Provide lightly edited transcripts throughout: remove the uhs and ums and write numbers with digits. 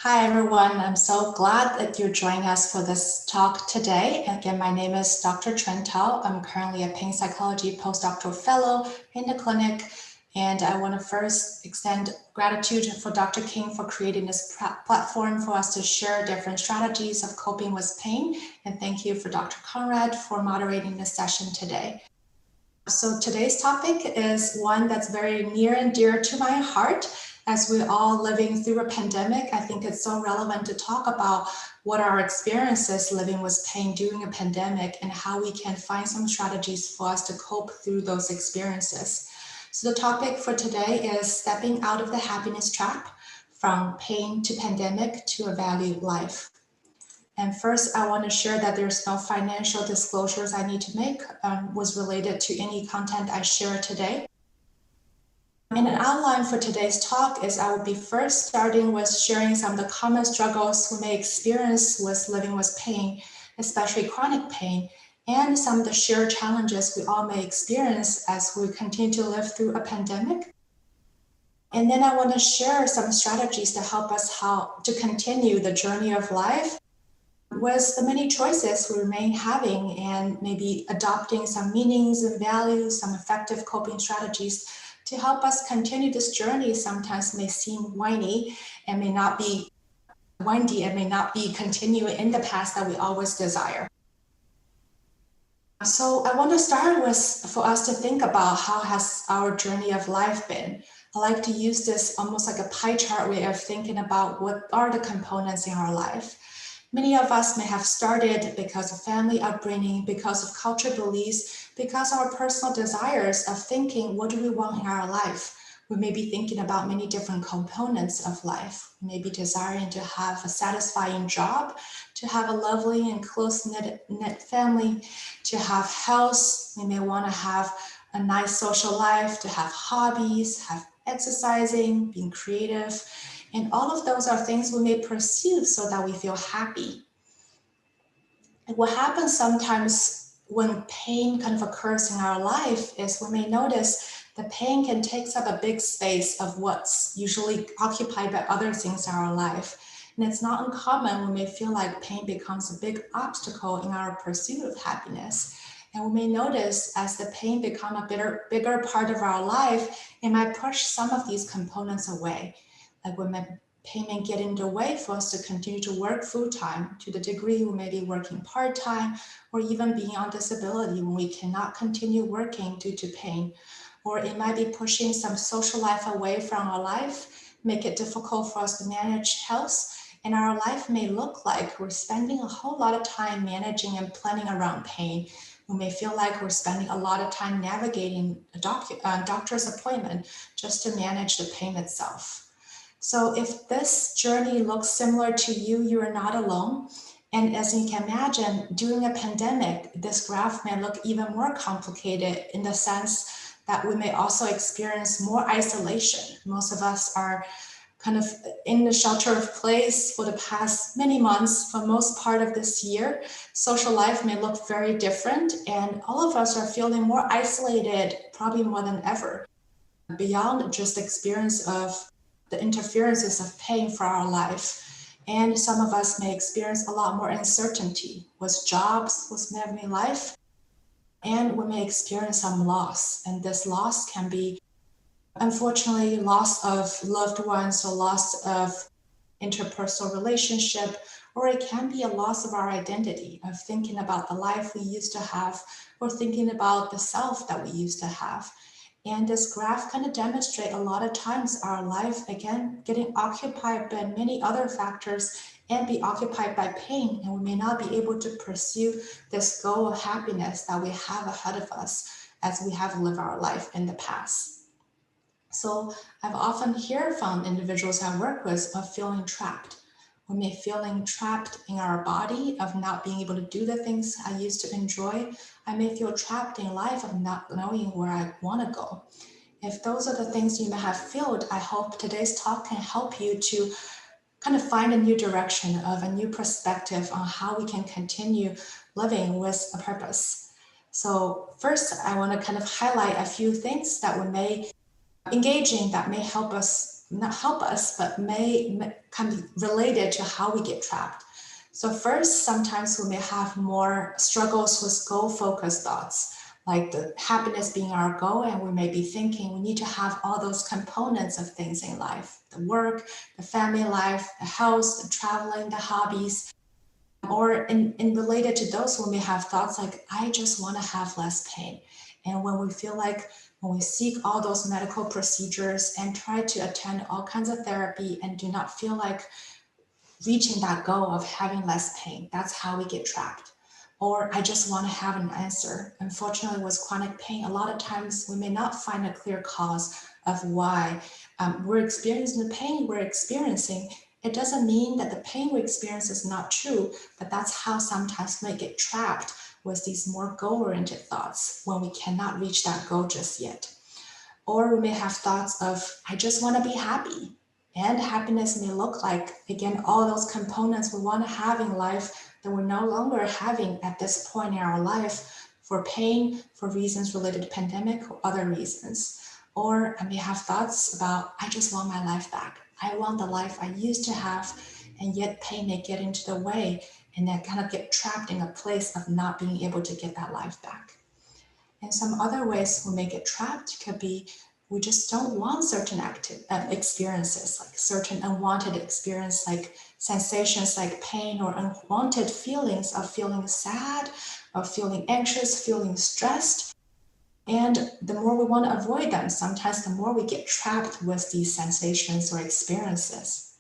Hi, everyone. I'm so glad that you're joining us for this talk today. Again, my name is Dr. Chun Tao. I'm currently a pain psychology postdoctoral fellow in the clinic. And I want to first extend gratitude for Dr. King for creating this platform for us to share different strategies of coping with pain. And thank you for Dr. Conrad for moderating this session today. So today's topic is one that's very near and dear to my heart. As we're all living through a pandemic, I think it's so relevant to talk about what our experiences living with pain during a pandemic and how we can find some strategies for us to cope through those experiences. So the topic for today is stepping out of the happiness trap, from pain to pandemic to a valued life. And first, I want to share that there's no financial disclosures I need to make was related to any content I share today. And an outline for today's talk is I will be first starting with sharing some of the common struggles we may experience with living with pain, especially chronic pain, and some of the shared challenges we all may experience as we continue to live through a pandemic. And then I want to share some strategies to help us how to continue the journey of life with the many choices we remain having and maybe adopting some meanings and values, some effective coping strategies to help us continue this journey. Sometimes may seem windy and may not be continuing in the path that we always desire. So I want to start with for us to think about how has our journey of life been. I like to use this almost like a pie chart way of thinking about what are the components in our life. Many of us may have started because of family upbringing, because of cultural beliefs, because of our personal desires of thinking, what do we want in our life? We may be thinking about many different components of life. We may be desiring to have a satisfying job, to have a lovely and close-knit family, to have health. We may want to have a nice social life, to have hobbies, have exercising, being creative. And all of those are things we may pursue so that we feel happy. And what happens sometimes when pain kind of occurs in our life is we may notice the pain can take up a big space of what's usually occupied by other things in our life. And it's not uncommon we may feel like pain becomes a big obstacle in our pursuit of happiness. And we may notice as the pain becomes a bigger part of our life, it might push some of these components away. Like when pain may get in the way for us to continue to work full-time to the degree we may be working part-time or even being on disability when we cannot continue working due to pain. Or it might be pushing some social life away from our life, make it difficult for us to manage health. And our life may look like we're spending a whole lot of time managing and planning around pain. We may feel like we're spending a lot of time navigating a doctor's appointment just to manage the pain itself. So if this journey looks similar to you, you are not alone. And as you can imagine, during a pandemic, this graph may look even more complicated in the sense that we may also experience more isolation. Most of us are kind of in the shelter of place for the past many months. For most part of this year, social life may look very different, and all of us are feeling more isolated, probably more than ever, beyond just the experience of the interferences of pain for our life. And some of us may experience a lot more uncertainty with jobs, with family life, and we may experience some loss. And this loss can be, unfortunately, loss of loved ones or loss of interpersonal relationship, or it can be a loss of our identity, of thinking about the life we used to have, or thinking about the self that we used to have. And this graph kind of demonstrates a lot of times our life, again, getting occupied by many other factors and be occupied by pain. And we may not be able to pursue this goal of happiness that we have ahead of us as we have lived our life in the past. So I've often heard from individuals I work with of feeling trapped. We may feeling trapped in our body of not being able to do the things I used to enjoy. I may feel trapped in life of not knowing where I want to go. If those are the things you may have felt, I hope today's talk can help you to kind of find a new direction of a new perspective on how we can continue living with a purpose. So first, I want to kind of highlight a few things that we may engage in that may help us not help us, but may can be related to how we get trapped. So first, sometimes we may have more struggles with goal-focused thoughts, like the happiness being our goal, and we may be thinking we need to have all those components of things in life, the work, the family life, the house, the traveling, the hobbies. Or in related to those, we may have thoughts like, I just want to have less pain. And when we feel like, when we seek all those medical procedures and try to attend all kinds of therapy and do not feel like reaching that goal of having less pain, that's how we get trapped. Or I just want to have an answer. Unfortunately, with chronic pain, a lot of times we may not find a clear cause of why we're experiencing the pain we're experiencing. It doesn't mean that the pain we experience is not true, but that's how sometimes we may get trapped with these more goal-oriented thoughts when we cannot reach that goal just yet. Or we may have thoughts of, I just want to be happy. And happiness may look like, again, all those components we want to have in life that we're no longer having at this point in our life for pain, for reasons related to pandemic or other reasons. Or I may have thoughts about, I just want my life back. I want the life I used to have, and yet pain may get into the way, and then kind of get trapped in a place of not being able to get that life back. And some other ways we may get trapped could be we just don't want certain experiences, like certain unwanted experience, like sensations like pain, or unwanted feelings of feeling sad, of feeling anxious, feeling stressed. And the more we want to avoid them, sometimes the more we get trapped with these sensations or experiences.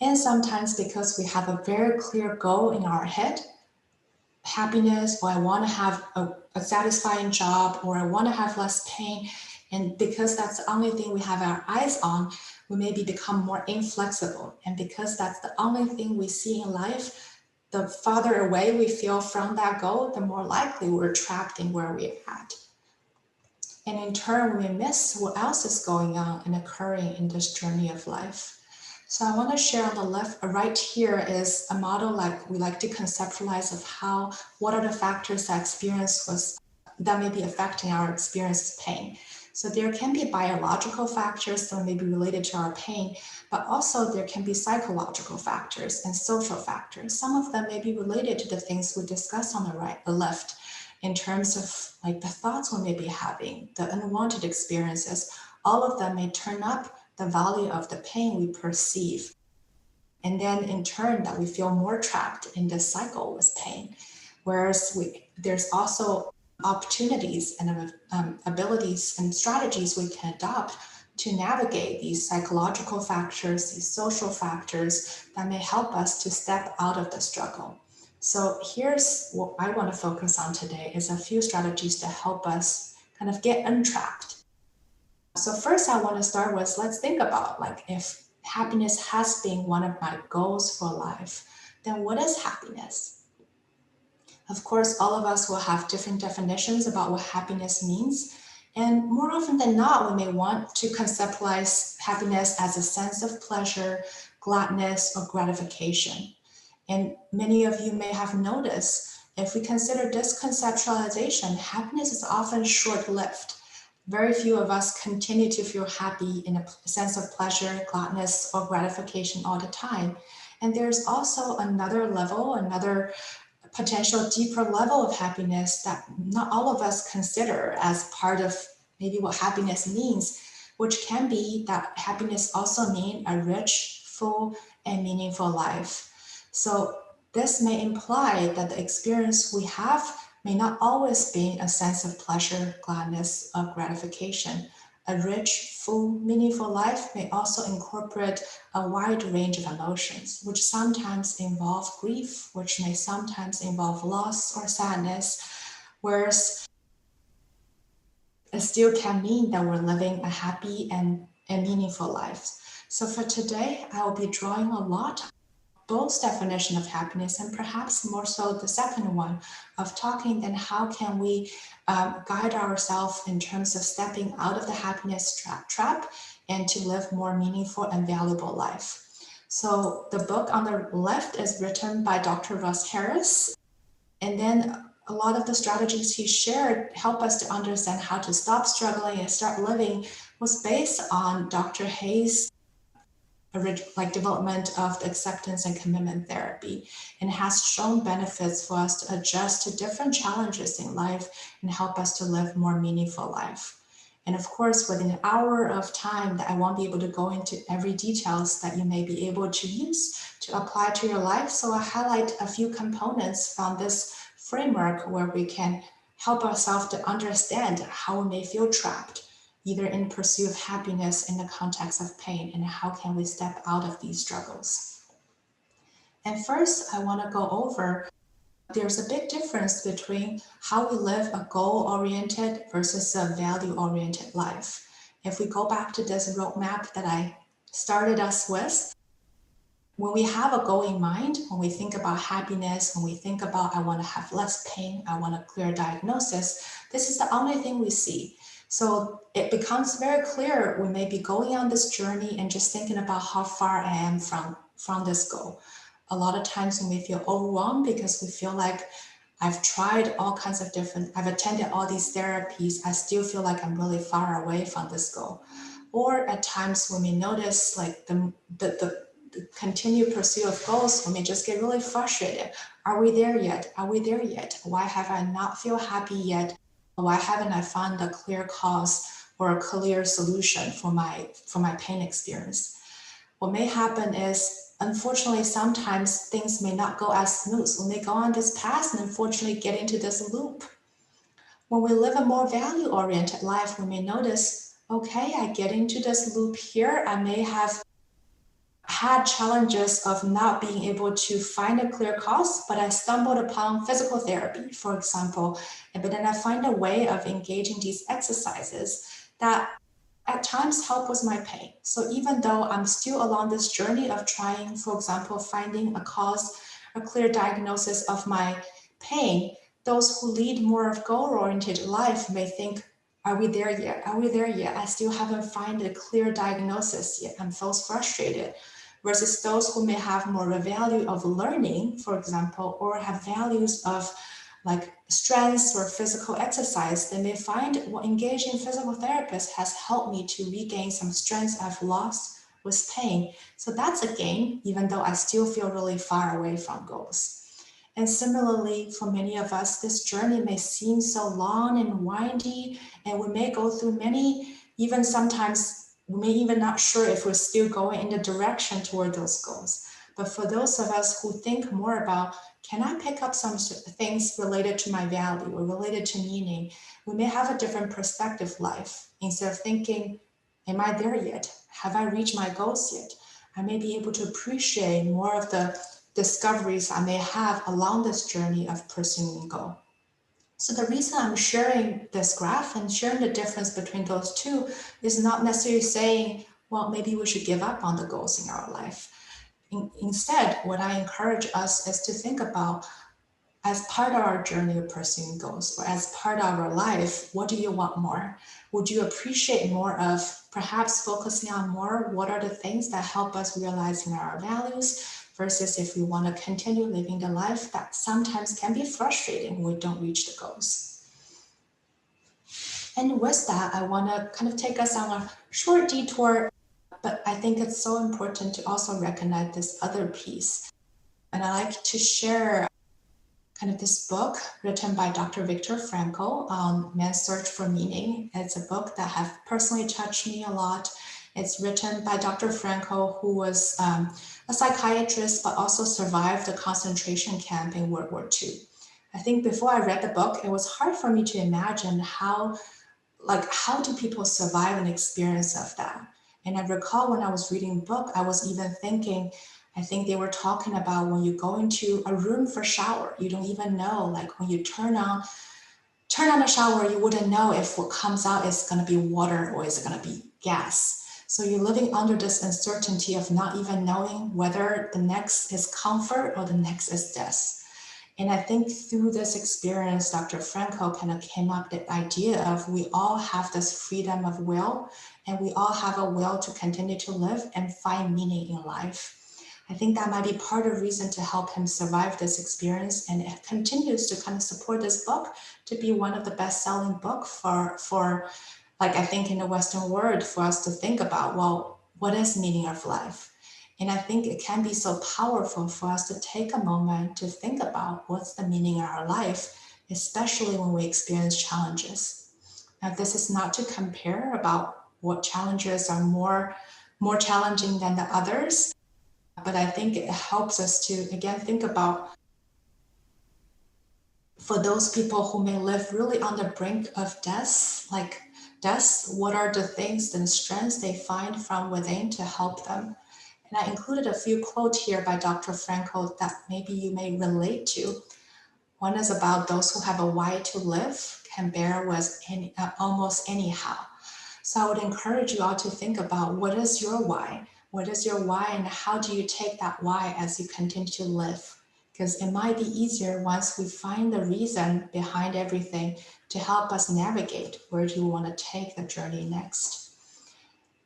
And sometimes because we have a very clear goal in our head, happiness, or I want to have a satisfying job, or I want to have less pain. And because that's the only thing we have our eyes on, we maybe become more inflexible. And because that's the only thing we see in life, the farther away we feel from that goal, the more likely we're trapped in where we're at. And in turn, we miss what else is going on and occurring in this journey of life. So I want to share on the left, right here is a model like we like to conceptualize of what are the factors that may be affecting our experience of pain. So there can be biological factors that may be related to our pain, but also there can be psychological factors and social factors. Some of them may be related to the things we discussed on the left, in terms of like the thoughts we may be having, the unwanted experiences. All of them may turn up the value of the pain we perceive. And then in turn that we feel more trapped in this cycle with pain. Whereas there's also opportunities and abilities and strategies we can adopt to navigate these psychological factors, these social factors that may help us to step out of the struggle. So here's what I want to focus on today is a few strategies to help us kind of get untrapped. So first I want to start with, let's think about like if happiness has been one of my goals for life, then what is happiness? Of course, all of us will have different definitions about what happiness means. And more often than not, we may want to conceptualize happiness as a sense of pleasure, gladness, or gratification. And many of you may have noticed, if we consider this conceptualization, happiness is often short-lived. Very few of us continue to feel happy in a sense of pleasure, gladness, or gratification all the time. And there's also another level, another potential deeper level of happiness that not all of us consider as part of maybe what happiness means, which can be that happiness also means a rich, full, and meaningful life. So this may imply that the experience we have may not always be a sense of pleasure, gladness, or gratification. A rich, full, meaningful life may also incorporate a wide range of emotions, which sometimes involve grief, which may sometimes involve loss or sadness, whereas it still can mean that we're living a happy and meaningful life. So for today, I will be drawing a lot both definition of happiness and perhaps more so the second one of talking then how can we guide ourselves in terms of stepping out of the happiness trap and to live more meaningful and valuable life. So the book on the left is written by Dr. Russ Harris, and then a lot of the strategies he shared help us to understand how to stop struggling and start living was based on Dr. Hayes' development of the acceptance and commitment therapy, and has shown benefits for us to adjust to different challenges in life and help us to live more meaningful life. And of course, within an hour of time that I won't be able to go into every details that you may be able to use to apply to your life. So I highlight a few components from this framework where we can help ourselves to understand how we may feel trapped, either in pursuit of happiness in the context of pain, and how can we step out of these struggles. And first, I want to go over there's a big difference between how we live a goal-oriented versus a value-oriented life. If we go back to this roadmap that I started us with, when we have a goal in mind, when we think about happiness, when we think about I want to have less pain, I want a clear diagnosis, this is the only thing we see. So it becomes very clear we may be going on this journey and just thinking about how far I am from this goal. A lot of times when we feel overwhelmed because we feel like I've tried all kinds of I've attended all these therapies, I still feel like I'm really far away from this goal. Or at times when we notice like the continued pursuit of goals, when we just get really frustrated. Are we there yet? Are we there yet? Why have I not feel happy yet? Why haven't I found a clear cause or a clear solution for my pain experience? What may happen is, unfortunately, sometimes things may not go as smooth. We may go on this path and unfortunately get into this loop. When we live a more value-oriented life, we may notice, okay, I get into this loop here. I may have had challenges of not being able to find a clear cause, but I stumbled upon physical therapy, for example, but then I find a way of engaging these exercises that at times help with my pain. So even though I'm still along this journey of trying, for example, finding a cause, a clear diagnosis of my pain, those who lead more of goal-oriented life may think, are we there yet? Are we there yet? I still haven't found a clear diagnosis yet. I'm so frustrated. Versus those who may have more of a value of learning, for example, or have values of like strengths or physical exercise, they may find engaging physical therapist has helped me to regain some strengths I've lost with pain. So that's a gain, even though I still feel really far away from goals. And similarly, for many of us, this journey may seem so long and windy, and we may go through many, even sometimes we may even not sure if we're still going in the direction toward those goals. But for those of us who think more about, can I pick up some things related to my value or related to meaning, we may have a different perspective life. Instead of thinking, am I there yet? Have I reached my goals yet? I may be able to appreciate more of the discoveries I may have along this journey of pursuing a goal. So the reason I'm sharing this graph and sharing the difference between those two is not necessarily saying, well, maybe we should give up on the goals in our life. Instead, what I encourage us is to think about, as part of our journey of pursuing goals, or as part of our life, what do you want more? Would you appreciate more of perhaps focusing on more what are the things that help us realizing our values, versus if we want to continue living the life that sometimes can be frustrating when we don't reach the goals. And with that, I want to kind of take us on a short detour, but I think it's so important to also recognize this other piece. And I like to share kind of this book written by Dr. Viktor Frankl on Man's Search for Meaning. It's a book that has personally touched me a lot. It's written by Dr. Frankl, who was a psychiatrist, but also survived the concentration camp in World War II. I think before I read the book, it was hard for me to imagine how do people survive an experience of that? And I recall when I was reading the book, I was even thinking, I think they were talking about when you go into a room for shower, you don't even know, like when you turn on the shower, you wouldn't know if what comes out is going to be water or is it going to be gas. So you're living under this uncertainty of not even knowing whether the next is comfort or the next is death. And I think through this experience, Dr. Frankl kind of came up with the idea of we all have this freedom of will, and we all have a will to continue to live and find meaning in life. I think that might be part of the reason to help him survive this experience, and it continues to kind of support this book to be one of the best-selling books for like I think in the Western world, for us to think about, well, what is meaning of life? And I think it can be so powerful for us to take a moment to think about what's the meaning of our life, especially when we experience challenges. Now, this is not to compare about what challenges are more challenging than the others, but I think it helps us to, again, think about for those people who may live really on the brink of death, like death, what are the things and strengths they find from within to help them? And I included a few quotes here by Dr. Frankl that maybe you may relate to. One is about those who have a why to live can bear with almost anyhow. So I would encourage you all to think about what is your why? What is your why and how do you take that why as you continue to live? Because it might be easier once we find the reason behind everything to help us navigate where do you want to take the journey next.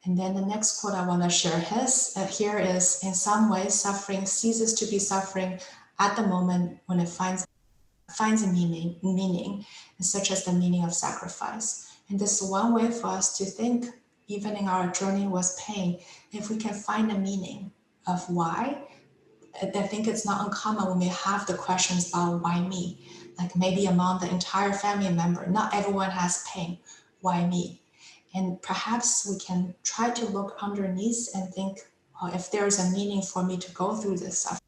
And then the next quote I want to share here is, in some ways, suffering ceases to be suffering at the moment when it finds a meaning, such as the meaning of sacrifice. And this is one way for us to think, even in our journey with pain, if we can find a meaning of why. I think it's not uncommon when we have the questions about why me, like maybe among the entire family member, not everyone has pain, why me? And perhaps we can try to look underneath and think, well, if there's a meaning for me to go through this stuff,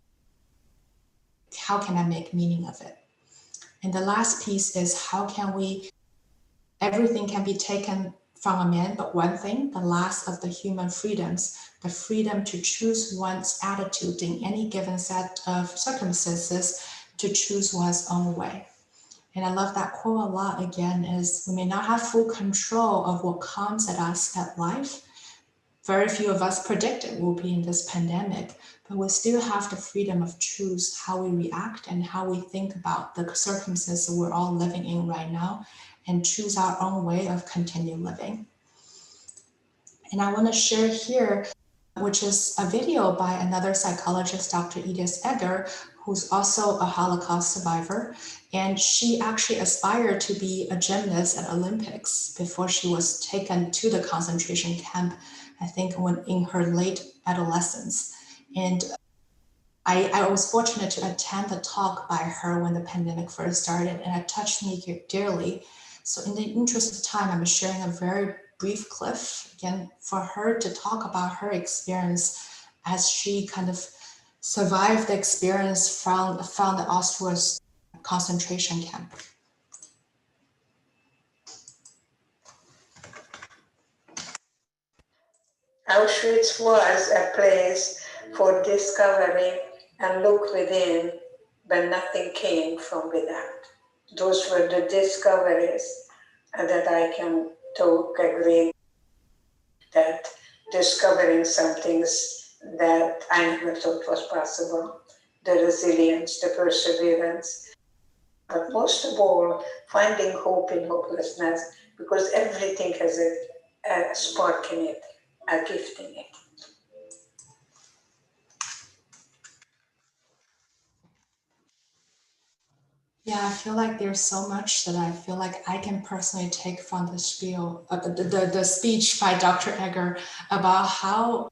how can I make meaning of it? And the last piece is how can everything can be taken from a man, but one thing, the last of the human freedoms, the freedom to choose one's attitude in any given set of circumstances, to choose one's own way. And I love that quote a lot, again, is we may not have full control of what comes at us at life. Very few of us predicted we'll be in this pandemic, but we still have the freedom of choose how we react and how we think about the circumstances we're all living in right now, and choose our own way of continue living. And I want to share here, which is a video by another psychologist, Dr. Edith Eger, who's also a Holocaust survivor. And she actually aspired to be a gymnast at Olympics before she was taken to the concentration camp, I think when in her late adolescence. And I was fortunate to attend the talk by her when the pandemic first started, and it touched me dearly. So in the interest of time, I'm sharing a very brief clip, again, for her to talk about her experience as she kind of survived the experience from the Auschwitz concentration camp. Auschwitz was a place for discovery and look within, but nothing came from without. Those were the discoveries that I can agree that discovering some things that I never thought was possible, the resilience, the perseverance, but most of all, finding hope in hopelessness, because everything has a spark in it, a gift in it. Yeah, I feel like there's so much that I feel like I can personally take from the spiel, the speech by Dr. Eger about how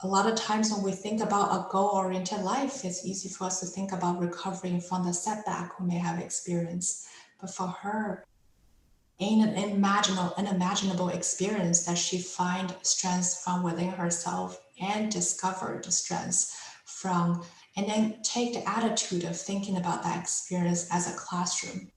a lot of times when we think about a goal-oriented life, it's easy for us to think about recovering from the setback we may have experienced. But for her, in an unimaginable experience that she find strength from within herself and discover the strengths from, and then take the attitude of thinking about that experience as a classroom.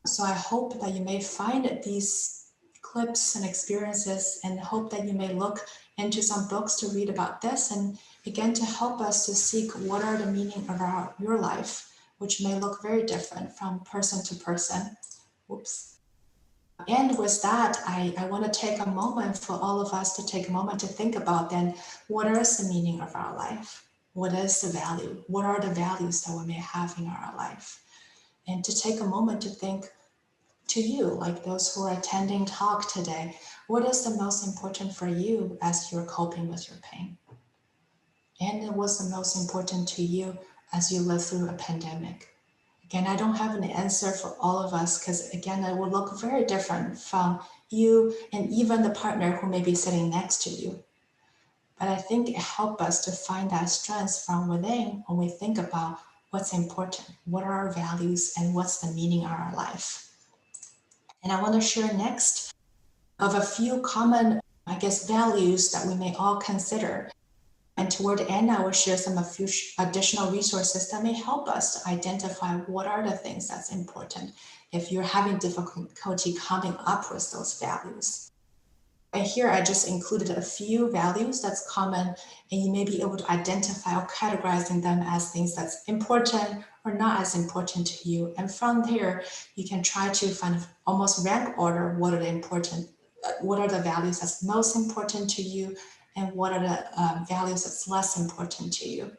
So I hope that you may find these clips and experiences, and hope that you may look into some books to read about this, and again to help us to seek what are the meaning of your life, which may look very different from person to person. Oops. And with that, I want to take a moment for all of us to take a moment to think about then, what is the meaning of our life? What is the value? What are the values that we may have in our life? And to take a moment to think to you, like those who are attending talk today, what is the most important for you as you're coping with your pain? And what's the most important to you as you live through a pandemic? Again, I don't have an answer for all of us, because again, it will look very different from you and even the partner who may be sitting next to you. But I think it helps us to find that strength from within when we think about what's important, what are our values, and what's the meaning of our life. And I want to share next of a few common, I guess, values that we may all consider. And toward the end, I will share some a few additional resources that may help us to identify what are the things that's important if you're having difficulty coming up with those values. And here I just included a few values that's common, and you may be able to identify or categorizing them as things that's important or not as important to you. And from there, you can try to kind of almost rank order what are the values that's most important to you, and what are the values that's less important to you.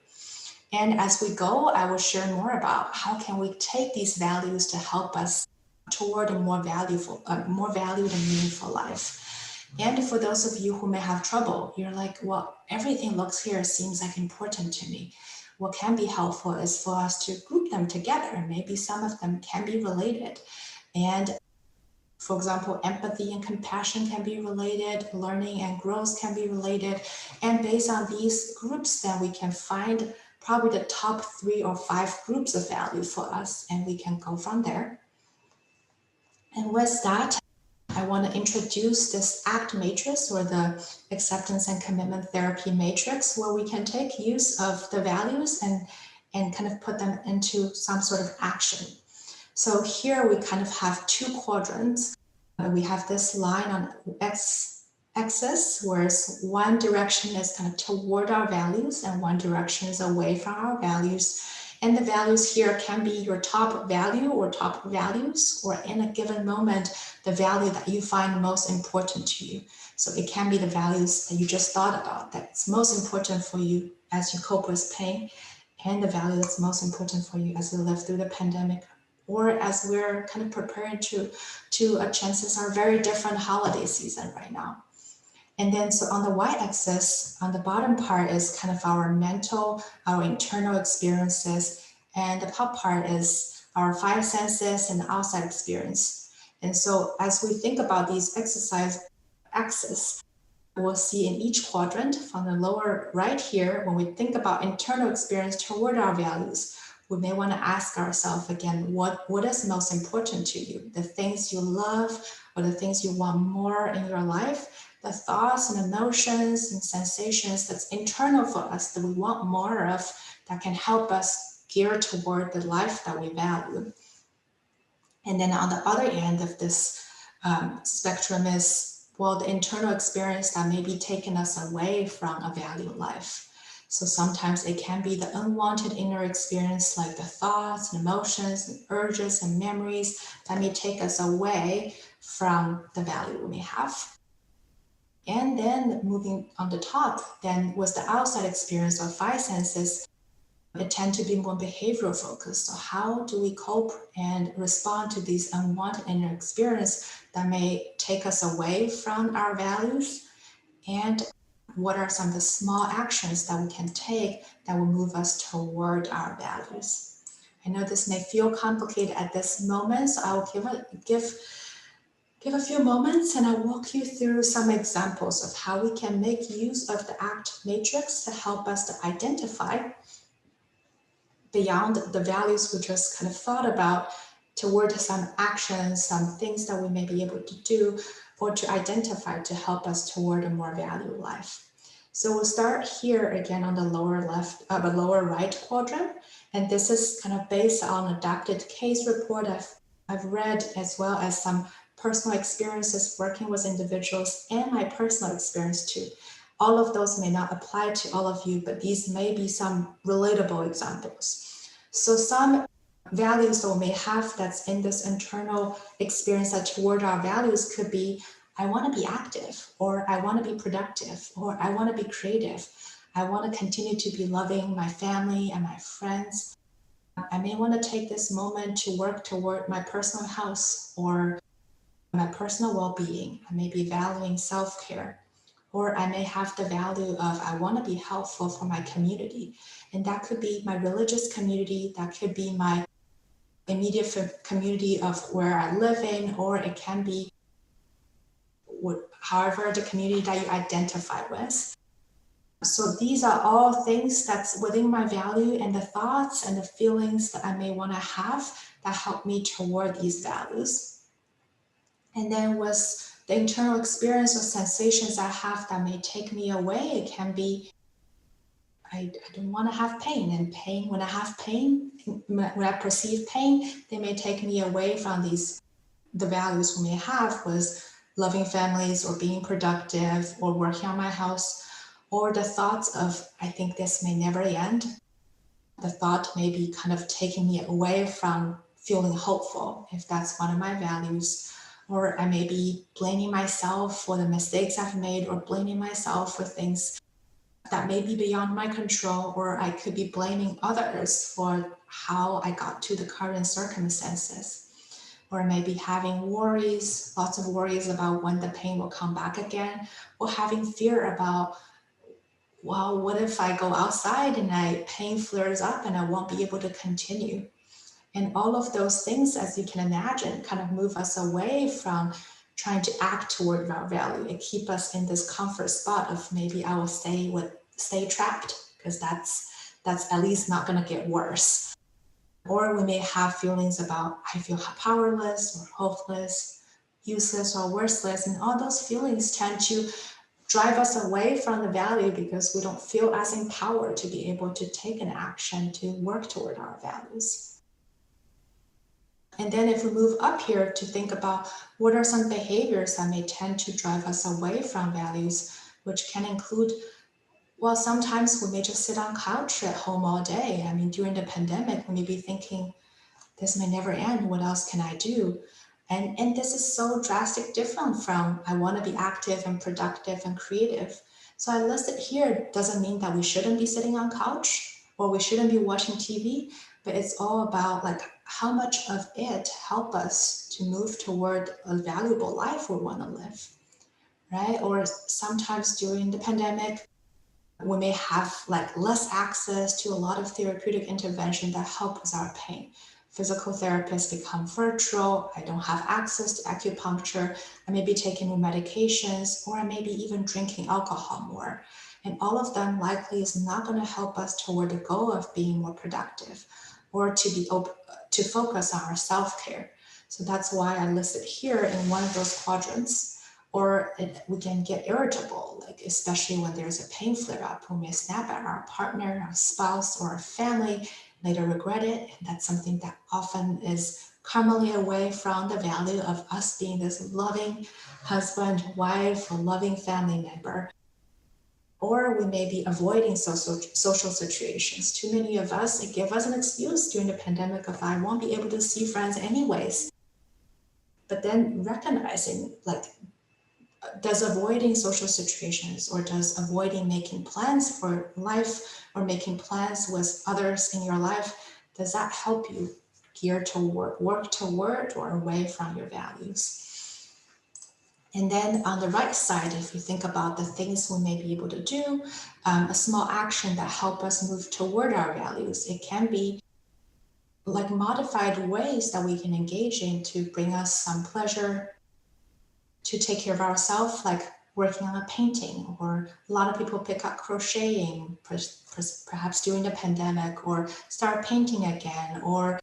And as we go, I will share more about how can we take these values to help us toward a more valued and meaningful life. And for those of you who may have trouble, you're like, well, everything looks here seems like important to me. What can be helpful is for us to group them together. Maybe some of them can be related. And for example, empathy and compassion can be related, learning and growth can be related. And based on these groups, then we can find probably the top 3 or 5 groups of value for us, and we can go from there. And with that, I want to introduce this ACT matrix, or the acceptance and commitment therapy matrix, where we can take use of the values and kind of put them into some sort of action. So here we kind of have 2 quadrants. We have this line on x-axis, whereas one direction is kind of toward our values and one direction is away from our values. And the values here can be your top value or top values, or in a given moment, the value that you find most important to you. So it can be the values that you just thought about that's most important for you as you cope with pain, and the value that's most important for you as you live through the pandemic, or as we're kind of preparing to chances are very different holiday season right now. And then so on the y-axis, on the bottom part is kind of our mental, our internal experiences, and the top part is our 5 senses and outside experience. And so as we think about these exercise axes, we'll see in each quadrant from the lower right here, when we think about internal experience toward our values, we may want to ask ourselves again, what is most important to you? The things you love, or the things you want more in your life? The thoughts and emotions and sensations that's internal for us that we want more of, that can help us gear toward the life that we value. And then on the other end of this spectrum is, well, the internal experience that may be taking us away from a valued life. So sometimes it can be the unwanted inner experience, like the thoughts and emotions and urges and memories that may take us away from the value we may have. And then moving on the top, then was the outside experience of 5 senses. It tend to be more behavioral focused. So how do we cope and respond to these unwanted inner experience that may take us away from our values? And what are some of the small actions that we can take that will move us toward our values? I know this may feel complicated at this moment, so I will give a few moments and I'll walk you through some examples of how we can make use of the ACT matrix to help us to identify, beyond the values we just kind of thought about, toward some actions, some things that we may be able to do or to identify to help us toward a more valued life. So we'll start here again on the lower left, the lower right quadrant. And this is kind of based on adapted case report I've read, as well as some personal experiences working with individuals and my personal experience too. All of those may not apply to all of you, but these may be some relatable examples. So some values that we may have that's in this internal experience that toward our values could be, I want to be active, or I want to be productive, or I want to be creative. I want to continue to be loving my family and my friends. I may want to take this moment to work toward my personal health or my personal well-being. I may be valuing self-care, or I may have the value of I want to be helpful for my community. And that could be my religious community, that could be my immediate community of where I live in, or it can be however the community that you identify with. So these are all things that's within my value, and the thoughts and the feelings that I may want to have that help me toward these values. And then with the internal experience or sensations I have that may take me away, it can be I don't want to have pain, and pain, when I have pain, when I perceive pain, they may take me away from the values we may have was loving families or being productive or working on my house, or the thoughts of, I think this may never end. The thought may be kind of taking me away from feeling hopeful, if that's one of my values. Or I may be blaming myself for the mistakes I've made, or blaming myself for things that may be beyond my control, or I could be blaming others for how I got to the current circumstances. Or maybe having worries, lots of worries about when the pain will come back again, or having fear about, well, what if I go outside and pain flares up and I won't be able to continue? And all of those things, as you can imagine, kind of move us away from trying to act toward our value. It keeps us in this comfort spot of maybe I will stay trapped, because that's at least not going to get worse. Or we may have feelings about, I feel powerless or hopeless, useless or worthless. And all those feelings tend to drive us away from the value, because we don't feel as empowered to be able to take an action to work toward our values. And then if we move up here to think about what are some behaviors that may tend to drive us away from values, which can include, well, sometimes we may just sit on couch at home all day. I mean, during the pandemic, we may be thinking, this may never end. What else can I do? And this is so drastic different from I want to be active and productive and creative. So I listed here doesn't mean that we shouldn't be sitting on couch or we shouldn't be watching TV, but it's all about like how much of it help us to move toward a valuable life we want to live, right? Or sometimes during the pandemic, we may have like less access to a lot of therapeutic intervention that help with our pain. Physical therapists become virtual. I don't have access to acupuncture. I may be taking more medications, or I may be even drinking alcohol more. And all of them likely is not going to help us toward the goal of being more productive, or to focus on our self-care. So that's why I listed here in one of those quadrants. Or we can get irritable, like especially when there's a pain flare up, we may snap at our partner, our spouse, or our family, later regret it. And that's something that often is commonly away from the value of us being this loving husband, wife, or loving family member. Or we may be avoiding social situations. Too many of us, it gave us an excuse during the pandemic of I won't be able to see friends anyways. But then recognizing, like, does avoiding social situations, or does avoiding making plans for life or making plans with others in your life, does that help you gear toward, work toward, or away from your values? And then on the right side, if you think about the things we may be able to do, a small action that help us move toward our values, it can be like modified ways that we can engage in to bring us some pleasure, to take care of ourselves, like working on a painting, or a lot of people pick up crocheting, perhaps during the pandemic, or start painting again, or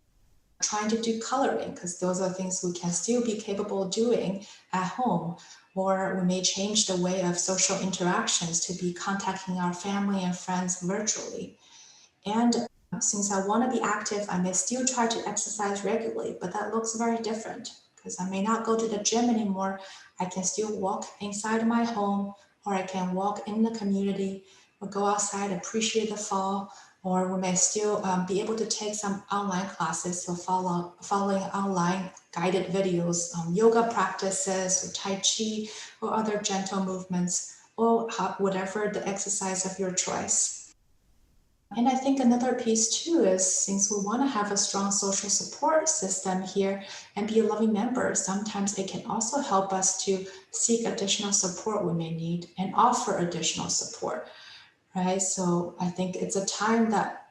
trying to do coloring, because those are things we can still be capable of doing at home. Or we may change the way of social interactions to be contacting our family and friends virtually. And since I want to be active, I may still try to exercise regularly, but that looks very different, because I may not go to the gym anymore. I can still walk inside my home, or I can walk in the community, or go outside, appreciate the fall, or we may still be able to take some online classes, so following online guided videos, yoga practices, or Tai Chi, or other gentle movements, or whatever the exercise of your choice. And I think another piece too is, since we want to have a strong social support system here and be a loving member, sometimes it can also help us to seek additional support we may need and offer additional support, right? So I think it's a time that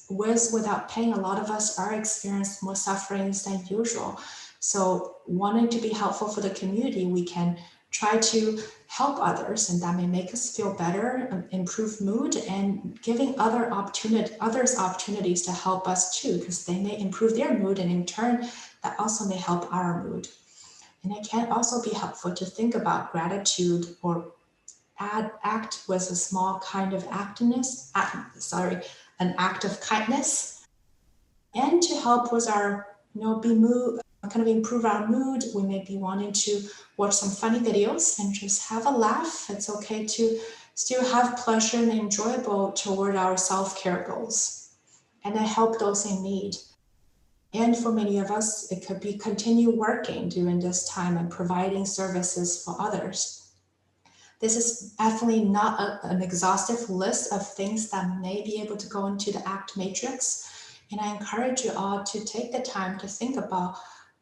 without pain, a lot of us are experiencing more sufferings than usual. So wanting to be helpful for the community, we can try to help others, and that may make us feel better, improve mood, and giving others opportunities to help us too, because they may improve their mood, and in turn, that also may help our mood. And it can also be helpful to think about gratitude or act with a small kind of an act of kindness, and to help with our, kind of improve our mood. We may be wanting to watch some funny videos and just have a laugh. It's okay to still have pleasure and enjoyable toward our self-care goals, and then help those in need. And for many of us, it could be continue working during this time and providing services for others. This is definitely not an exhaustive list of things that may be able to go into the ACT matrix. And I encourage you all to take the time to think about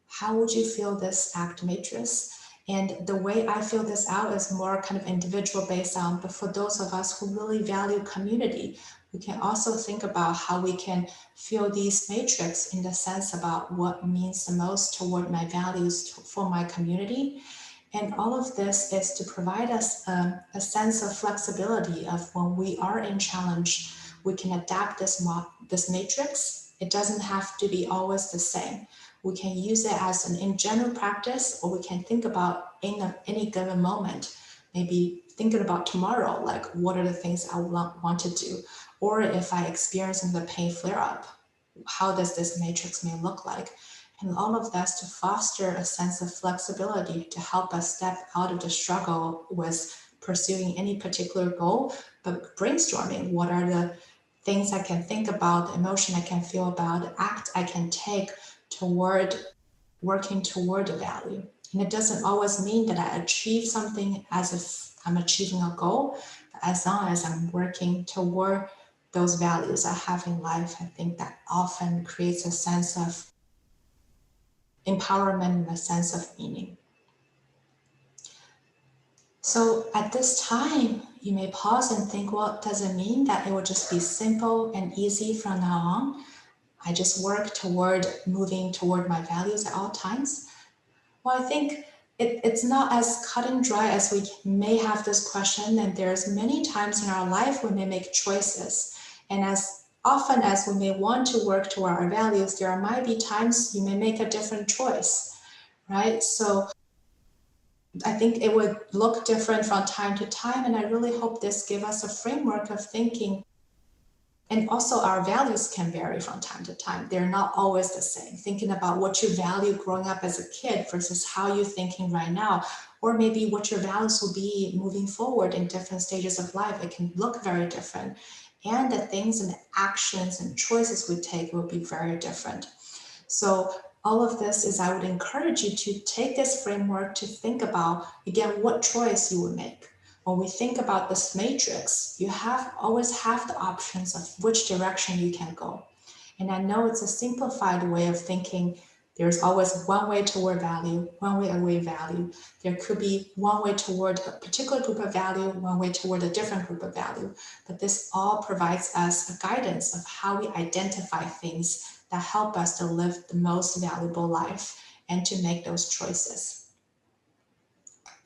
how would you fill this ACT matrix. And the way I fill this out is more kind of individual based on, but for those of us who really value community, we can also think about how we can fill these matrix in the sense about what means the most toward my values for my community. And all of this is to provide us a sense of flexibility of when we are in challenge, we can adapt this matrix. It doesn't have to be always the same. We can use it as an in general practice, or we can think about in any given moment, maybe thinking about tomorrow, like what are the things I want to do? Or if I experience the pain flare up, how does this matrix may look like? And all of that's to foster a sense of flexibility to help us step out of the struggle with pursuing any particular goal, but brainstorming what are the things I can think about, the emotion I can feel about, the act I can take toward working toward a value. And it doesn't always mean that I achieve something as if I'm achieving a goal, but as long as I'm working toward those values I have in life, I think that often creates a sense of empowerment and a sense of meaning. So at this time, you may pause and think, well, does it mean that it will just be simple and easy from now on? I just work toward moving toward my values at all times? Well, I think it's not as cut and dry as we may have this question, and there's many times in our life we may make choices. And as often as we may want to work toward our values, there might be times you may make a different choice, right? So I think it would look different from time to time, and I really hope this gives us a framework of thinking. And also our values can vary from time to time. They're not always the same. Thinking about what you value growing up as a kid versus how you're thinking right now, or maybe what your values will be moving forward in different stages of life, it can look very different. And the things and the actions and choices we take will be very different. So all of this is, I would encourage you to take this framework to think about, again, what choice you would make. When we think about this matrix, you always have the options of which direction you can go. And I know it's a simplified way of thinking. There's always one way toward value, one way away value. There could be one way toward a particular group of value, one way toward a different group of value. But this all provides us a guidance of how we identify things that help us to live the most valuable life and to make those choices.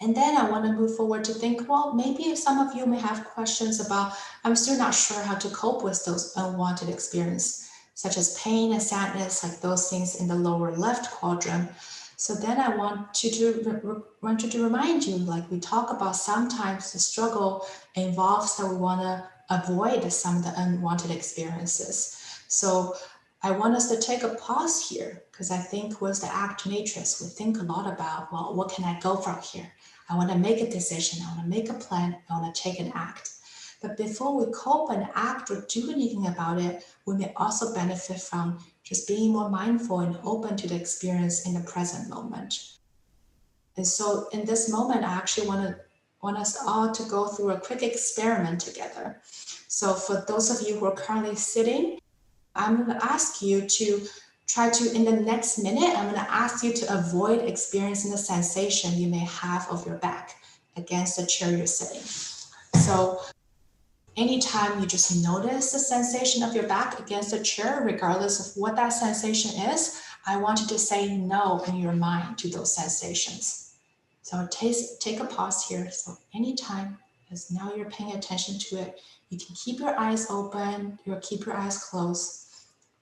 And then I want to move forward to think, well, maybe some of you may have questions about, I'm still not sure how to cope with those unwanted experiences, such as pain and sadness, like those things in the lower left quadrant. So then I want to remind you, like we talk about, sometimes the struggle involves that we want to avoid some of the unwanted experiences. So I want us to take a pause here, because I think with the ACT matrix, we think a lot about, well, what can I go from here? I want to make a decision, I want to make a plan, I want to take an act. But before we cope and act or do anything about it, we may also benefit from just being more mindful and open to the experience in the present moment. And so in this moment, I actually want us all to go through a quick experiment together. So for those of you who are currently sitting, I'm going to ask you to try to, in the next minute, I'm going to ask you to avoid experiencing the sensation you may have of your back against the chair you're sitting. So anytime you just notice the sensation of your back against the chair, regardless of what that sensation is, I want you to say no in your mind to those sensations. So take a pause here. So anytime, as now you're paying attention to it, you can keep your eyes open or keep your eyes closed.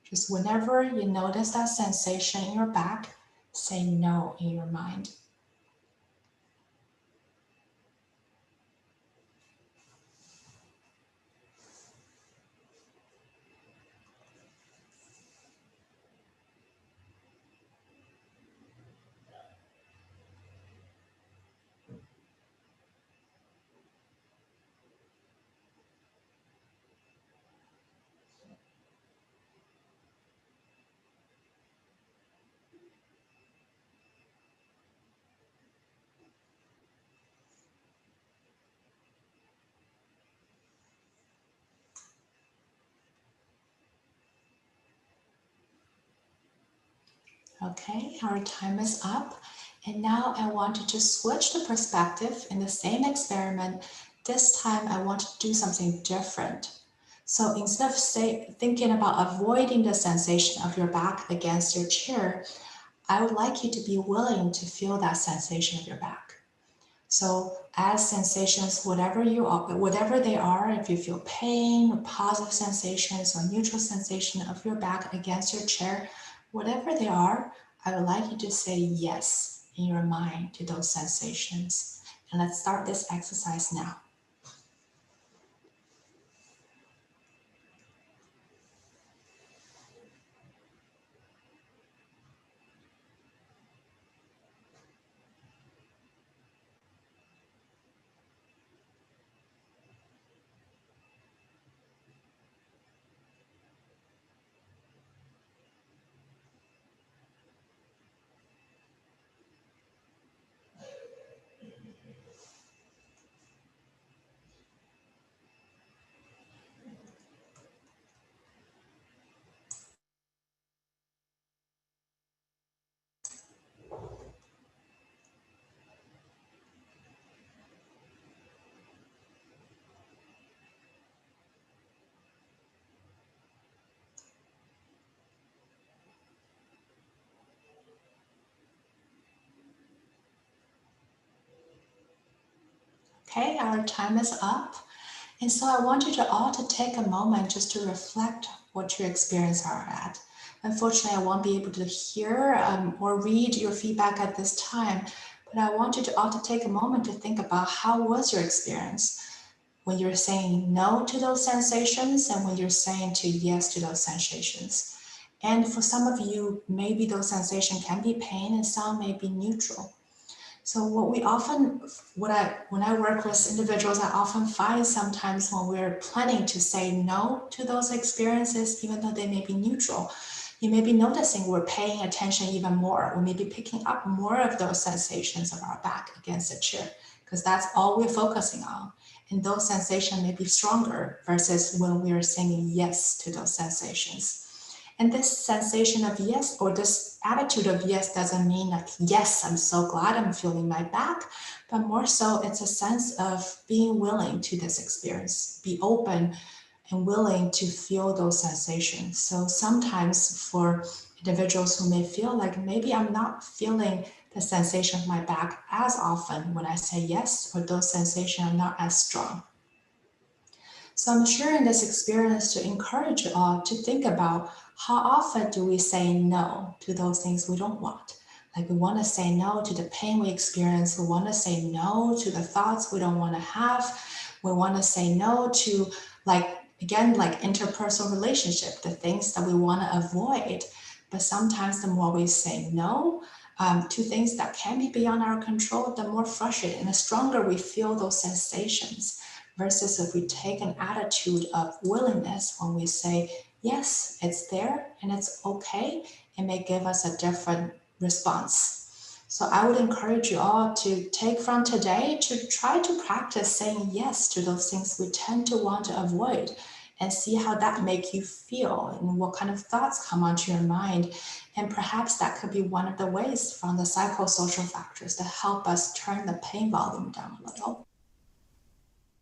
Just whenever you notice that sensation in your back, say no in your mind. Okay, our time is up. And now I want you to switch the perspective in the same experiment. This time I want to do something different. So instead of thinking about avoiding the sensation of your back against your chair, I would like you to be willing to feel that sensation of your back. So as sensations, whatever they are, if you feel pain or positive sensations or neutral sensation of your back against your chair, whatever they are, I would like you to say yes in your mind to those sensations. And let's start this exercise now. Okay, our time is up. And so I want you to all to take a moment just to reflect what your experience are at. Unfortunately, I won't be able to hear or read your feedback at this time, but I want you to all to take a moment to think about how was your experience when you're saying no to those sensations and when you're saying to yes to those sensations. And for some of you, maybe those sensations can be pain and some may be neutral. So when I work with individuals, I often find sometimes when we're planning to say no to those experiences, even though they may be neutral, you may be noticing we're paying attention even more. We may be picking up more of those sensations of our back against the chair because that's all we're focusing on. And those sensations may be stronger versus when we're saying yes to those sensations. And this sensation of yes, or this attitude of yes, doesn't mean like, yes, I'm so glad I'm feeling my back, but more so it's a sense of being willing to this experience, be open and willing to feel those sensations. So sometimes for individuals who may feel like maybe I'm not feeling the sensation of my back as often when I say yes, or those sensations are not as strong. So I'm sharing this experience to encourage you all to think about how often do we say no to those things we don't want? Like we want to say no to the pain we experience. We want to say no to the thoughts we don't want to have. We want to say no to like interpersonal relationship, the things that we want to avoid. But sometimes the more we say no to things that can be beyond our control, the more frustrated and the stronger we feel those sensations. Versus if we take an attitude of willingness when we say, yes, it's there and it's okay, it may give us a different response. So I would encourage you all to take from today to try to practice saying yes to those things we tend to want to avoid and see how that make you feel and what kind of thoughts come onto your mind. And perhaps that could be one of the ways from the psychosocial factors to help us turn the pain volume down a little.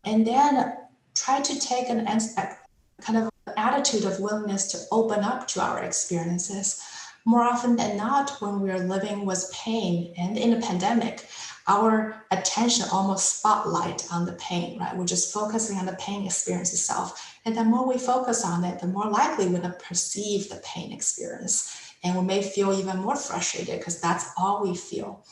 And then try to take an kind of attitude of willingness to open up to our experiences. More often than not, when we're living with pain and in a pandemic, our attention almost spotlight on the pain, right? We're just focusing on the pain experience itself. And the more we focus on it, the more likely we're going to perceive the pain experience. And we may feel even more frustrated because that's all we feel.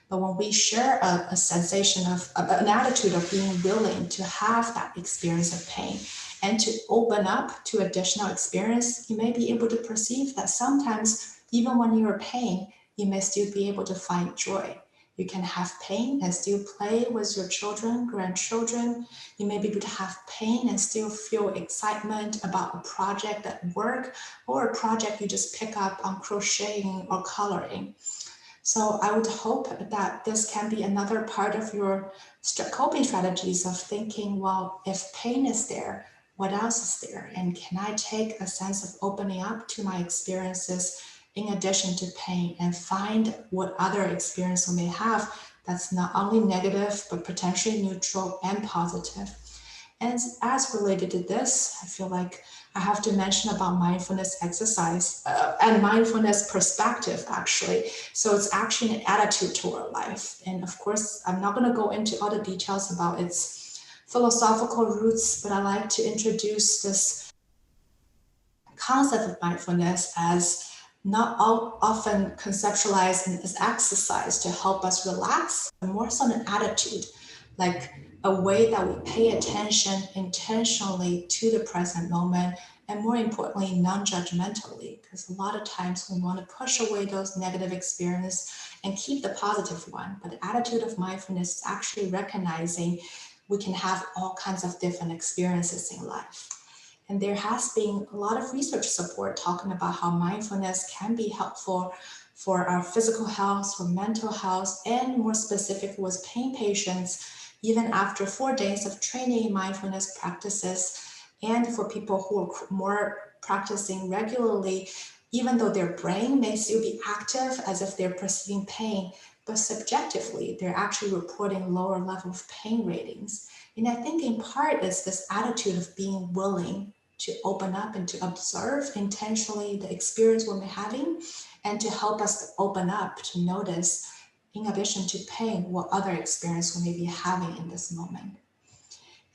But when we share a sensation of an attitude of being willing to have that experience of pain and to open up to additional experience, you may be able to perceive that sometimes, even when you're in pain, you may still be able to find joy. You can have pain and still play with your children, grandchildren. You may be able to have pain and still feel excitement about a project at work or a project you just pick up on crocheting or coloring. So I would hope that this can be another part of your coping strategies of thinking, well, if pain is there, what else is there? And can I take a sense of opening up to my experiences in addition to pain and find what other experience we may have that's not only negative, but potentially neutral and positive. And as related to this, I feel like I have to mention about mindfulness exercise and mindfulness perspective, actually. So it's actually an attitude toward life. And of course, I'm not going to go into all the details about its philosophical roots, but I like to introduce this concept of mindfulness as not often conceptualized as exercise to help us relax, but more so an attitude, like a way that we pay attention intentionally to the present moment, and more importantly, non-judgmentally, because a lot of times we want to push away those negative experiences and keep the positive one. But the attitude of mindfulness is actually recognizing we can have all kinds of different experiences in life. And there has been a lot of research support talking about how mindfulness can be helpful for our physical health, for mental health, and more specific with pain patients, even after 4 days of training in mindfulness practices, and for people who are more practicing regularly, even though their brain may still be active as if they're perceiving pain, but subjectively, they're actually reporting lower level of pain ratings. And I think in part it's this attitude of being willing to open up and to observe intentionally the experience we're having, and to help us to open up to notice, in addition to pain, what other experience we may be having in this moment.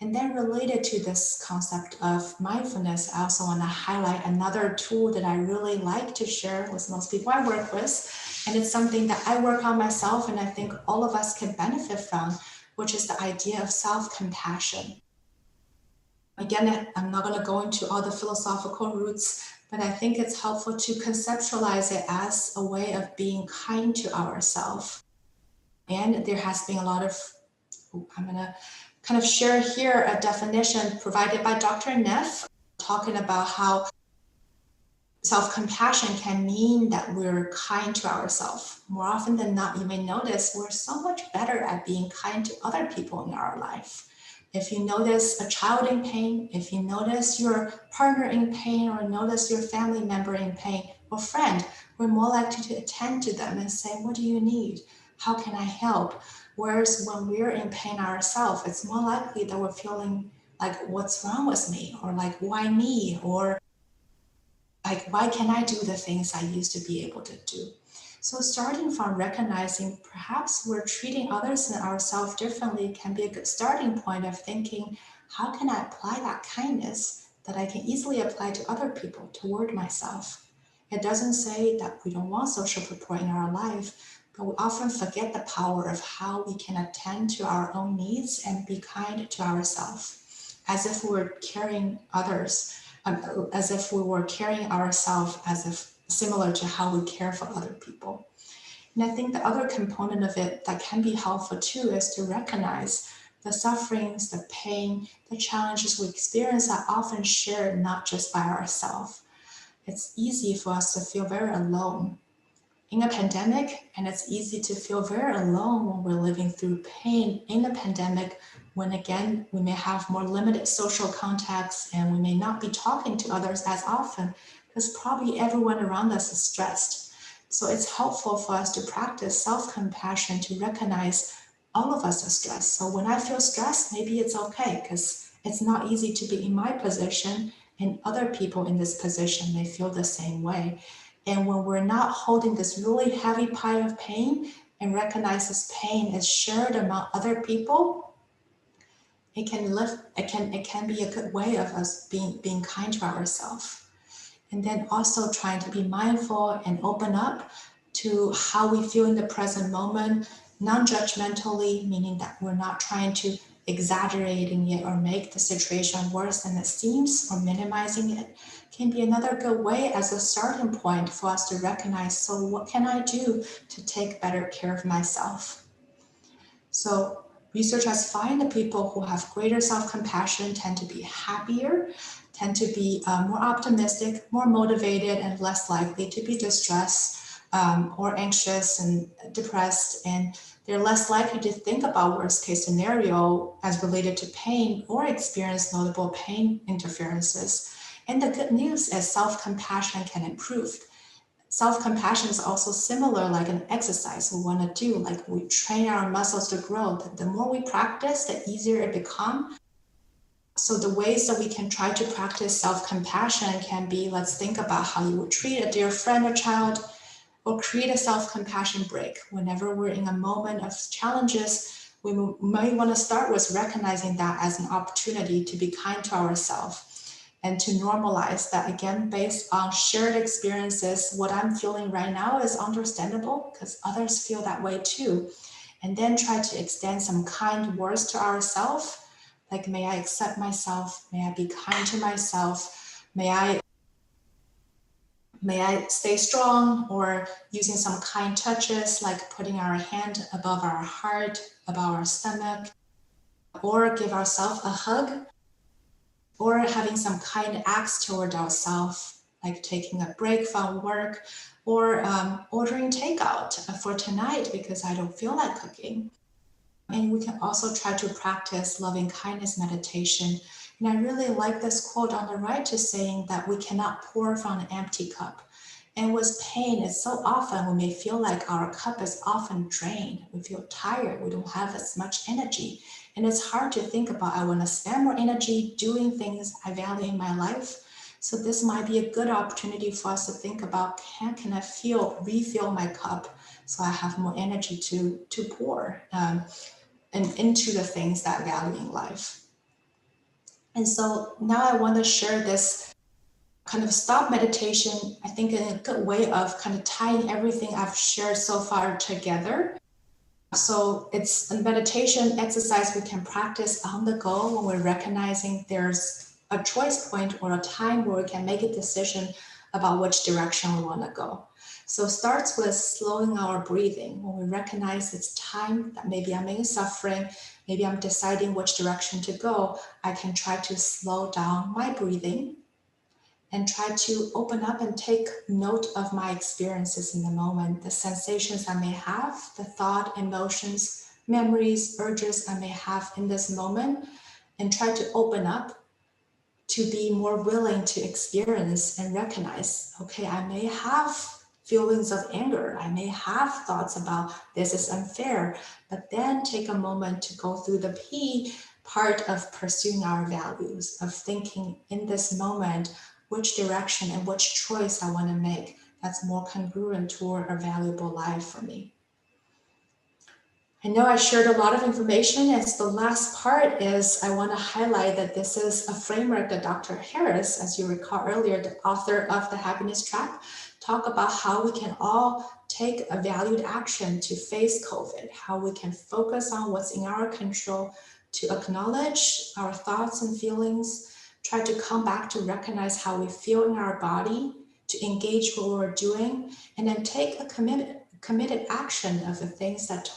And then related to this concept of mindfulness, I also want to highlight another tool that I really like to share with most people I work with. And it's something that I work on myself and I think all of us can benefit from, which is the idea of self-compassion. Again, I'm not going to go into all the philosophical roots, but I think it's helpful to conceptualize it as a way of being kind to ourselves. And there has been a lot of, I'm going to kind of share here a definition provided by Dr. Neff, talking about how self-compassion can mean that we're kind to ourselves. More often than not, you may notice we're so much better at being kind to other people in our life. If you notice a child in pain, if you notice your partner in pain, or notice your family member in pain or friend, we're more likely to attend to them and say, what do you need? How can I help? Whereas when we're in pain ourselves, it's more likely that we're feeling like, what's wrong with me? Or like, why me? Or like, why can't I do the things I used to be able to do? So starting from recognizing perhaps we're treating others and ourselves differently can be a good starting point of thinking, how can I apply that kindness that I can easily apply to other people toward myself? It doesn't say that we don't want social support in our life, but we often forget the power of how we can attend to our own needs and be kind to ourselves, as if we were carrying others, as if we were carrying ourselves as if similar to how we care for other people. And I think the other component of it that can be helpful too is to recognize the sufferings, the pain, the challenges we experience are often shared not just by ourselves. It's easy for us to feel very alone in a pandemic, and it's easy to feel very alone when we're living through pain in a pandemic, when again, we may have more limited social contacts and we may not be talking to others as often because probably everyone around us is stressed. So it's helpful for us to practice self-compassion to recognize all of us are stressed. So when I feel stressed, maybe it's okay because it's not easy to be in my position, and other people in this position may feel the same way. And when we're not holding this really heavy pile of pain, and recognize this pain is shared among other people, it can be a good way of us being kind to ourselves. And then also trying to be mindful and open up to how we feel in the present moment, non-judgmentally, meaning that we're not trying to exaggerating it or make the situation worse than it seems or minimizing it, can be another good way as a starting point for us to recognize, so what can I do to take better care of myself? So research has found that people who have greater self-compassion tend to be happier, tend to be more optimistic, more motivated, and less likely to be distressed or anxious and depressed. And they're less likely to think about worst case scenario as related to pain or experience notable pain interferences. And the good news is self-compassion can improve. Self-compassion is also similar like an exercise we want to do, like we train our muscles to grow. The more we practice, the easier it becomes. So the ways that we can try to practice self-compassion can be, let's think about how you would treat a dear friend or child, or create a self-compassion break. Whenever we're in a moment of challenges, we might want to start with recognizing that as an opportunity to be kind to ourselves and to normalize that, again, based on shared experiences. What I'm feeling right now is understandable because others feel that way too. And then try to extend some kind words to ourselves, like, may I accept myself, may I be kind to myself, may I stay strong, or using some kind touches like putting our hand above our heart, above our stomach, or give ourselves a hug, or having some kind acts toward ourselves, like taking a break from work, or ordering takeout for tonight because I don't feel like cooking. And we can also try to practice loving kindness meditation. And I really like this quote on the right, to saying that we cannot pour from an empty cup. And with pain, it's so often we may feel like our cup is often drained. We feel tired, we don't have as much energy. And it's hard to think about, I want to spend more energy doing things I value in my life. So this might be a good opportunity for us to think about, can I refill my cup so I have more energy to pour and into the things that I value in life. And so now I want to share this kind of stop meditation, I think, in a good way of kind of tying everything I've shared so far together. So it's a meditation exercise we can practice on the go when we're recognizing there's a choice point or a time where we can make a decision about which direction we want to go. So it starts with slowing our breathing. When we recognize it's time that maybe I'm in suffering, maybe I'm deciding which direction to go, I can try to slow down my breathing and try to open up and take note of my experiences in the moment, the sensations I may have, the thought, emotions, memories, urges I may have in this moment, and try to open up to be more willing to experience and recognize, okay, I may have feelings of anger, I may have thoughts about this is unfair, but then take a moment to go through the P part of pursuing our values, of thinking in this moment, which direction and which choice I want to make that's more congruent toward a valuable life for me. I know I shared a lot of information, and so the last part is I want to highlight that this is a framework that Dr. Harris, as you recall earlier, the author of The Happiness Trap, talk about how we can all take a valued action to face COVID, how we can focus on what's in our control, to acknowledge our thoughts and feelings, try to come back to recognize how we feel in our body, to engage what we're doing, and then take a committed action of the things that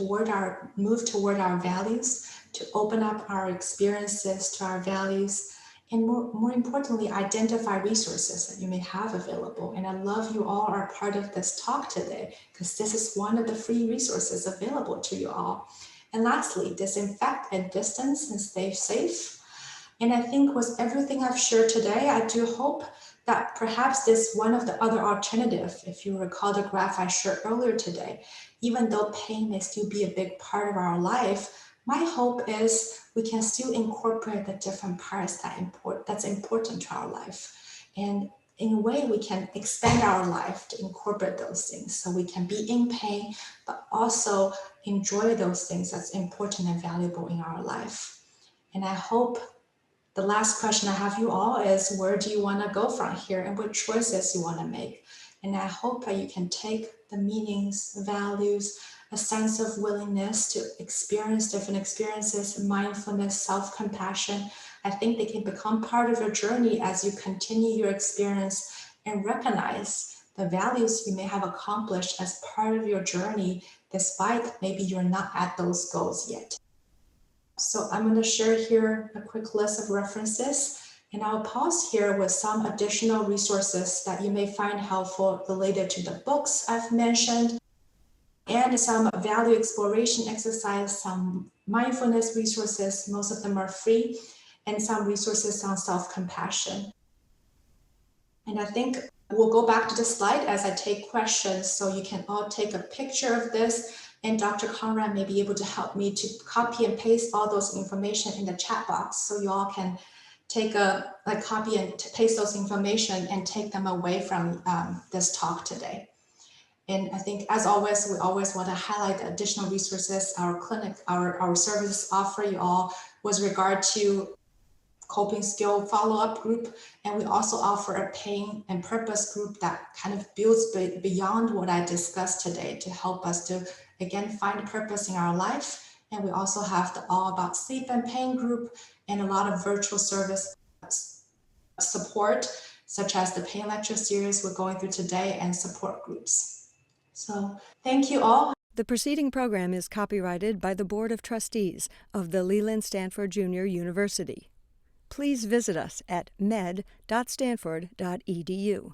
move toward our values, to open up our experiences to our values, and more importantly, identify resources that you may have available. And I love you all are part of this talk today, because this is one of the free resources available to you all. And lastly, disinfect and distance and stay safe. And I think with everything I've shared today, I do hope that perhaps this one of the other alternatives, if you recall the graph I shared earlier today, even though pain may still be a big part of our life, my hope is we can still incorporate the different parts that's important to our life. And in a way, we can expand our life to incorporate those things. So we can be in pain, but also enjoy those things that's important and valuable in our life. And I hope the last question I have you all is, where do you want to go from here and what choices you want to make? And I hope that you can take the meanings, values, a sense of willingness to experience different experiences, mindfulness, self-compassion. I think they can become part of your journey as you continue your experience and recognize the values you may have accomplished as part of your journey, despite maybe you're not at those goals yet. So I'm going to share here a quick list of references, and I'll pause here with some additional resources that you may find helpful related to the books I've mentioned, and some value exploration exercise, some mindfulness resources, most of them are free, and some resources on self-compassion. And I think we'll go back to the slide as I take questions, so you can all take a picture of this, and Dr. Conrad may be able to help me to copy and paste all those information in the chat box, so you all can take a copy and paste those information and take them away from this talk today. And I think, as always, we always want to highlight the additional resources our clinic, our services offer you all with regard to coping skill follow-up group. And we also offer a pain and purpose group that kind of builds beyond what I discussed today to help us to, again, find purpose in our life. And we also have the All About Sleep and Pain group and a lot of virtual service support, such as the pain lecture series we're going through today and support groups. So thank you all. The preceding program is copyrighted by the Board of Trustees of the Leland Stanford Junior University. Please visit us at med.stanford.edu.